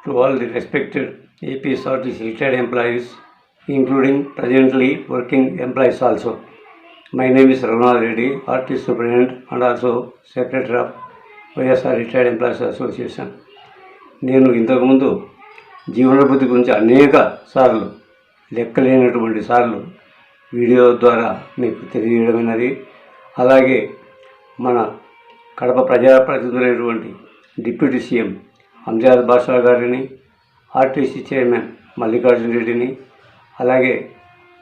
to all the respected APSRTC retired employees, including presently working employees also. My name is Raghunath Reddy, RT Superintendent and also Secretary of YSR Retired Employees Association. నేను ఇంతకుముందు జీవనోపాధి గురించి అనేక సార్లు లెక్కలేనటువంటి సార్లు video ద్వారా మీకు తెలియజేయడమైనది. అలాగే మన కడప ప్రజాప్రతినిధులైనటువంటి డిప్యూటీ సీఎం అంజాద్ బాషా గారిని, ఆర్టీసీ చైర్మన్ మల్లికార్జున రెడ్డిని, అలాగే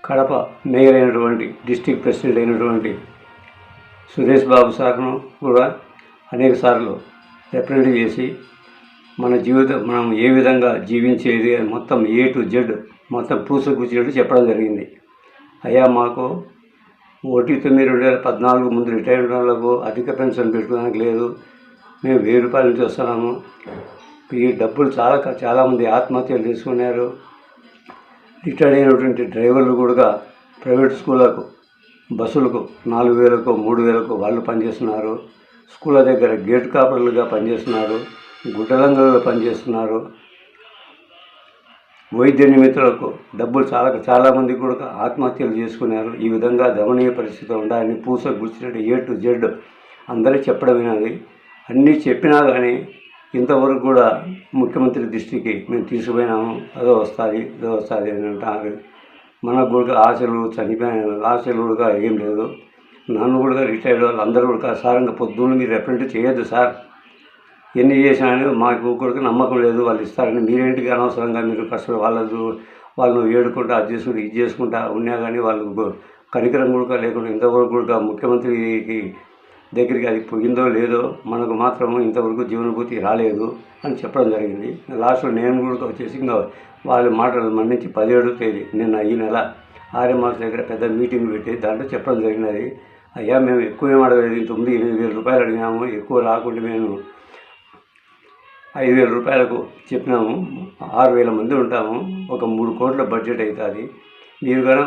కడప మేయర్ అయినటువంటి డిస్ట్రిక్ట్ ప్రెసిడెంట్ అయినటువంటి సురేష్ బాబు సార్ను కూడా అనేక సార్లు రిప్రజెంట్ చేసి మన జీవితం మనం ఏ విధంగా జీవించేది మొత్తం A to Z మొత్తం పూసగుచ్చినట్టు చెప్పడం జరిగింది. అయ్యా, మాకు 1/9/2014 ముందు రిటైర్ అయిన వాళ్ళకు అధిక పెన్షన్ పెట్టుకోవడానికి లేదు, మేము 1000 రూపాయల నుంచి వస్తున్నాము. ఈ డబ్బులు చాలామంది ఆత్మహత్యలు చేసుకున్నారు. రిటైర్డ్ అయినటువంటి డ్రైవర్లు కూడా ప్రైవేట్ స్కూళ్ళకు బస్సులకు 4000కు 3000కు వాళ్ళు పనిచేస్తున్నారు. స్కూళ్ళ దగ్గర గేట్ కాపర్లుగా పనిచేస్తున్నారు, గుడ్డలంగలుగా పనిచేస్తున్నారు. వైద్య నిమిత్తులకు డబ్బులు చాలామంది కూడా ఆత్మహత్యలు చేసుకున్నారు. ఈ విధంగా దమనీయ పరిస్థితి ఉండాలని పూస గుర్చినట్టు A to Z అందరూ చెప్పడమేనది. అన్నీ చెప్పినా కానీ ఇంతవరకు కూడా ముఖ్యమంత్రి దృష్టికి మేము తీసుకుపోయినాము, అదో వస్తుంది అని అంటారు. మనకు కూడా ఆశలు చనిపోయిన ఆశలు కూడా ఏం లేదు. నన్ను కూడా రిటైర్డ్ వాళ్ళు అందరూ కూడా సార్ ఇంకా పొద్దున్న మీరు రిప్రజెంట్ చేయొద్దు సార్, ఎన్ని చేసినా మాకు కూడా నమ్మకం లేదు వాళ్ళు ఇస్తారని. మీరేంటికి అనవసరంగా మీరు కష్టపడి వాళ్ళు ఏడుకుంటా అది చేసుకుంటా ఇది చేసుకుంటా ఉన్నా కానీ వాళ్ళు కనికరం కూడా లేకుండా ఇంతవరకు కూడా ముఖ్యమంత్రికి దగ్గరికి అది పోయిందో లేదో మనకు మాత్రము ఇంతవరకు జీవనభూతి రాలేదు అని చెప్పడం జరిగింది. లాస్ట్లో నేను కూడా వచ్చేసి ఇంకా వాళ్ళ మాటలు మన్నించి 17వ తేదీ నిన్న ఈ నెల RMR దగ్గర పెద్ద మీటింగ్ పెట్టి దాంట్లో చెప్పడం జరిగినది. అయ్యా, మేము ఎక్కువ ఏం అడగలేదు, 8,000 రూపాయలు అడిగినాము, ఎక్కువ రాకుండా మేము 5,000 రూపాయలకు చెప్పినాము. 6,000 మంది ఉంటాము, ఒక 3 కోట్ల బడ్జెట్ అవుతుంది. మీరు కన్నా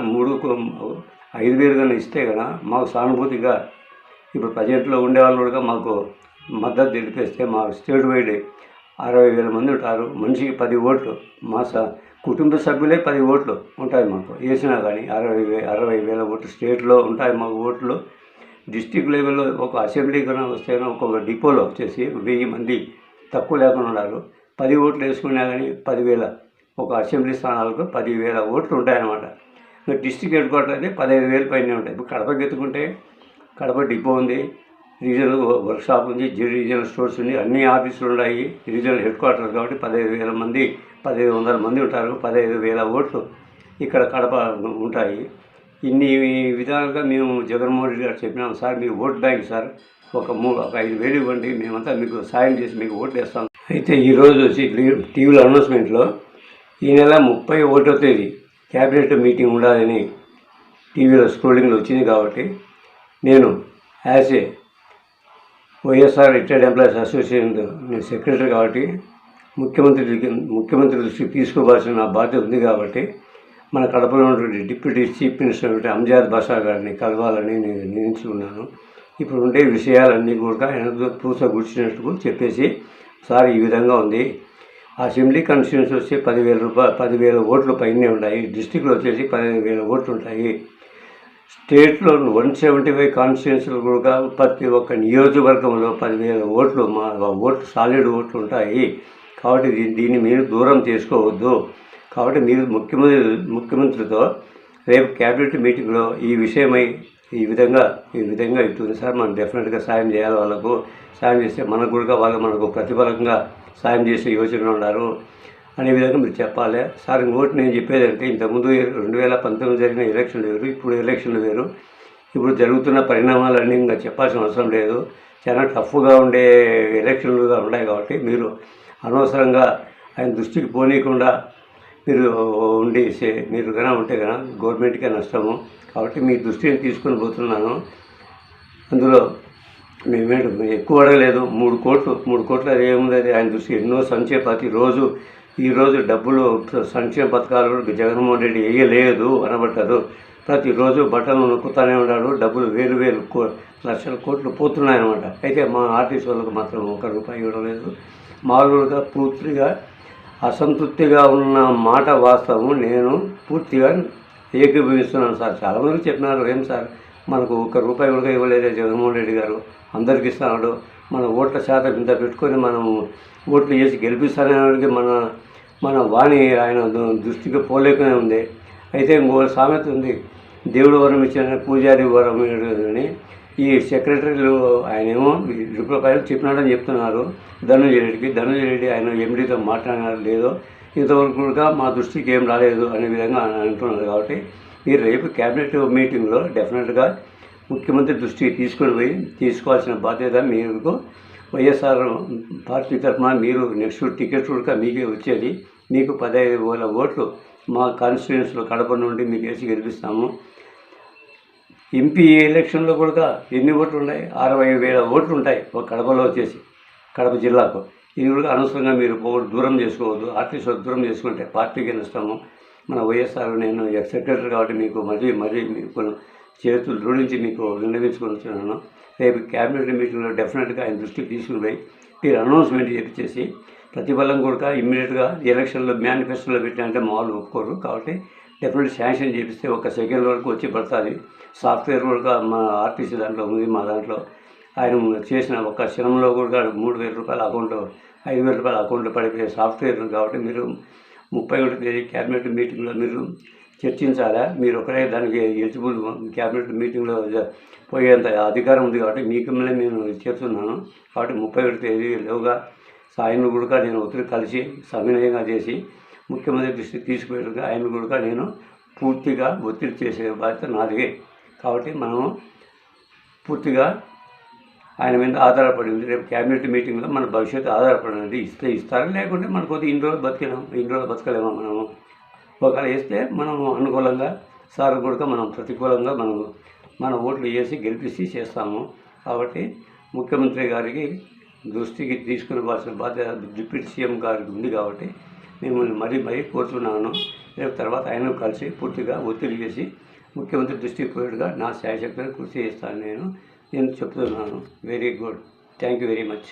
5,000 కన్నా ఇస్తే కన్నా మాకు సానుభూతిగా ఇప్పుడు ప్రజెంట్లో ఉండేవాళ్ళు కూడా మాకు మద్దతు తెలిపేస్తే మా స్టేట్ వైడ్ 60,000 మంది ఉంటారు. మనిషికి 10 ఓట్లు, మా కుటుంబ సభ్యులే 10 ఓట్లు ఉంటాయి మాకు వేసినా కానీ 60,000 ఓట్లు స్టేట్లో ఉంటాయి మాకు ఓట్లు. డిస్టిక్ లెవెల్లో ఒక అసెంబ్లీ కన్నా వస్తేనో ఒక డిపోలో వచ్చేసి 1000 మంది తక్కువ లేకుండా ఉన్నారు. 10 ఓట్లు వేసుకున్నా కానీ 10,000 ఒక అసెంబ్లీ స్థానాలకు 10,000 ఓట్లు ఉంటాయన్నమాట. ఇంకా డిస్టిక్ హెడ్ క్వార్టర్ అయితే 15,000 పైనే ఉంటాయి. ఇప్పుడు కడపకి ఎత్తుకుంటే కడప డిపో ఉంది, రీజనల్ వర్క్షాప్ ఉంది, రీజనల్ స్టోర్స్ ఉంది, అన్ని ఆఫీసులు ఉన్నాయి. రీజనల్ హెడ్ క్వార్టర్ కాబట్టి 15,000 మంది 1,500 మంది ఉంటారు. 15,000 ఓట్లు ఇక్కడ కడప ఉంటాయి. ఇన్ని విధాలుగా మేము జగన్మోహన్ రెడ్డి గారు చెప్పినాం, సార్ మీ ఓట్ బ్యాంక్ సార్, ఒక 5,000 ఇవ్వండి, మేమంతా మీకు సాయం చేసి మీకు ఓట్లు వేస్తాం. అయితే ఈరోజు వచ్చి టీవీలో అనౌన్స్మెంట్లో ఈ నెల 31వ తేదీ క్యాబినెట్ మీటింగ్ ఉండాలని టీవీలో స్క్రోలింగ్లో వచ్చింది. కాబట్టి నేను as a YSR retired employees association నేను సెక్రటరీ కాబట్టి ముఖ్యమంత్రి దృష్టికి తీసుకోవాల్సిన నా బాధ్యత ఉంది. కాబట్టి మన కడపలో ఉన్నటువంటి డిప్యూటీ చీఫ్ మినిస్టర్ అంజాద్ బాషా గారిని కలవాలని నేను నిర్ణయించుకున్నాను. ఇప్పుడు ఉండే విషయాలన్నీ కూడా ఆయన పూస గుర్చినట్టు చెప్పేసి, సార్ ఈ విధంగా ఉంది, అసెంబ్లీ కాన్స్టిట్యూన్సీ వచ్చి 10,000 ఓట్లు పైనే ఉన్నాయి, డిస్టిక్లో వచ్చేసి 15,000 ఓట్లు ఉంటాయి, స్టేట్లో 175 కాన్స్టిట్యూన్సీలు కూడా ప్రతి ఒక్క నియోజకవర్గంలో 10,000 ఓట్లు మా ఓట్లు సాలిడ్ ఓట్లు ఉంటాయి. కాబట్టి దీన్ని మీరు దూరం చేసుకోవద్దు. కాబట్టి మీరు ముఖ్యమంత్రితో రేపు క్యాబినెట్ మీటింగ్లో ఈ విషయమై ఈ విధంగా ఇస్తుంది సార్, మనం డెఫినెట్గా సాయం చేయాలి, వాళ్ళకు సాయం చేస్తే మనకు కూడా వాళ్ళు మనకు ప్రతిఫలంగా సాయం చేసే యోచనలో ఉన్నారు అనే విధంగా మీరు చెప్పాలి సార్. ఇంకోటి నేను చెప్పేది అంటే, ఇంతకుముందు 2019 జరిగిన ఎలక్షన్లు వేరు, ఇప్పుడు ఎలక్షన్లు వేరు. ఇప్పుడు జరుగుతున్న పరిణామాలన్నీ ఇంకా చెప్పాల్సిన అవసరం లేదు. చాలా టఫ్గా ఉండే ఎలక్షన్లుగా ఉన్నాయి. కాబట్టి మీరు అనవసరంగా ఆయన దృష్టికి పోనీయకుండా మీరు మీరు కన్నా ఉంటే కన్నా గవర్నమెంట్కే నష్టము. కాబట్టి మీ దృష్టిని తీసుకొని పోతున్నాను. అందులో మేమేంటి ఎక్కువ అడగలేదు, 3 కోట్లు అది ఏముంది, అది ఆయన దృష్టి ఎన్నో ఈరోజు డబ్బులు సంక్షేమ పథకాలు జగన్మోహన్ రెడ్డి వేయలేదు అనబట్టదు. ప్రతిరోజు బట్టలు నొక్కుతూనే ఉన్నాడు, డబ్బులు 1,000 లక్షల కోట్లు పోతున్నాయన్నమాట. అయితే మా ఆర్టీసీ వాళ్ళకు మాత్రం 1 రూపాయి ఇవ్వడం లేదు. మామూలుగా పూర్తిగా అసంతృప్తిగా ఉన్న మాట వాస్తవం. నేను పూర్తిగా ఏకీభవిస్తున్నాను సార్. చాలామంది చెప్పినారు, ఏం సార్ మనకు ₹1 కూడా ఇవ్వలేదే జగన్మోహన్ రెడ్డి గారు, అందరికి ఇస్తున్నాడు, మన ఓట్ల శాతం ఇంత పెట్టుకొని మనం ఓట్లు వేసి గెలిపిస్తానడానికి మన వాణి ఆయన దృష్టికి పోలేకనే ఉంది. అయితే ఇంకో సామెత ఉంది, దేవుడు వరం ఇచ్చిన పూజారి వరం అని. ఈ సెక్రటరీలు ఆయనేమో ₹2 చెప్పినాడని చెప్తున్నారు ధనుంజయ రెడ్డి ఆయన ఎండీతో మాట్లాడినారు లేదో, ఇంతవరకు కూడా మా దృష్టికి ఏం రాలేదు అనే విధంగా ఆయన అంటున్నారు. కాబట్టి మీరు రేపు క్యాబినెట్ మీటింగ్లో డెఫినెట్గా ముఖ్యమంత్రి దృష్టికి తీసుకొని పోయి తీసుకోవాల్సిన బాధ్యత మీకు. వైఎస్ఆర్ పార్టీ తరఫున మీరు నెక్స్ట్ టికెట్ కూడా మీకే వచ్చేది. మీకు 15,000 ఓట్లు మా కాన్స్టిట్యూన్సీలో కడప నుండి మీకు వేసి గెలిపిస్తాము. ఎంపీ ఎలక్షన్లో కూడా ఎన్ని ఓట్లు ఉన్నాయి? 60,000 ఓట్లు ఉంటాయి ఒక కడపలో వచ్చేసి, కడప జిల్లాకు. ఇది కూడా అనవసరంగా మీరు దూరం చేసుకోవద్దు. ఆర్టీసీ దూరం చేసుకుంటే పార్టీకి నష్టము. మన వైఎస్ఆర్ నేను సెక్రటరీ కాబట్టి మీకు మరీ మీకు చేతులు జోడించి మీకు విన్నవించుకుంటున్నాను. రేపు క్యాబినెట్ మీటింగ్లో డెఫినెట్గా ఆయన దృష్టికి తీసుకుని పోయి మీరు అనౌన్స్మెంట్ చేపించేసి ప్రతిఫలం కూడా ఇమ్మీడియట్గా ఎలక్షన్లో మేనిఫెస్టోలో పెట్టినంటే మామూలు ఒప్పుకోరు. కాబట్టి డెఫినెట్ శాంక్షన్ చేపిస్తే 1 సెకండ్ వరకు వచ్చి పడుతుంది. సాఫ్ట్వేర్ కూడా మా ఆర్టీసీ దాంట్లో ఉంది, మా దాంట్లో ఆయన చేసిన ఒక క్షణంలో కూడా ₹3,000 అకౌంట్లో ₹5,000 అకౌంట్లో పడిపోయే సాఫ్ట్వేర్ కాబట్టి మీరు 31 తేదీ క్యాబినెట్ మీటింగ్లో మీరు చర్చించాలా. మీరు ఒకరే దానికి ఎలిజిబుల్ క్యాబినెట్ మీటింగ్లో పోయేంత అధికారం ఉంది కాబట్టి మీకు నేను చేస్తున్నాను. కాబట్టి 31 తేదీలోగా ఆయన కూడా నేను ఒత్తిడి కలిసి సవినయంగా చేసి ముఖ్యమంత్రి దృష్టికి తీసుకుపోయేట్టుగా ఆయన కూడా నేను పూర్తిగా ఒత్తిడి చేసే బాధ్యత నాదే. కాబట్టి మనము పూర్తిగా ఆయన మీద ఆధారపడింది. రేపు క్యాబినెట్ మీటింగ్లో మన భవిష్యత్తు ఆధారపడింది. ఇస్తారు, లేకుంటే మనకు కొద్దిగా ఇన్ని రోజులు బతకలేమో మనము. ఒకవేళ వేస్తే మనం అనుకూలంగా సార్ కూడా మనం ప్రతికూలంగా మన ఓట్లు వేసి గెలిపిస్తే చేస్తాము. కాబట్టి ముఖ్యమంత్రి గారికి దృష్టికి తీసుకుని పోవాల్సిన బాధ్యత డిప్యూటీ సీఎం గారికి ఉంది. కాబట్టి మిమ్మల్ని మరీ కోరుతున్నాను. రేపు తర్వాత ఆయన కలిసి పూర్తిగా ఒత్తిడి చేసి ముఖ్యమంత్రి దృష్టికి పోయేట్టుగా నా శాయశక్తిని కృషి చేస్తాను నేను చెప్తున్నాను. Very good. Thank you very much.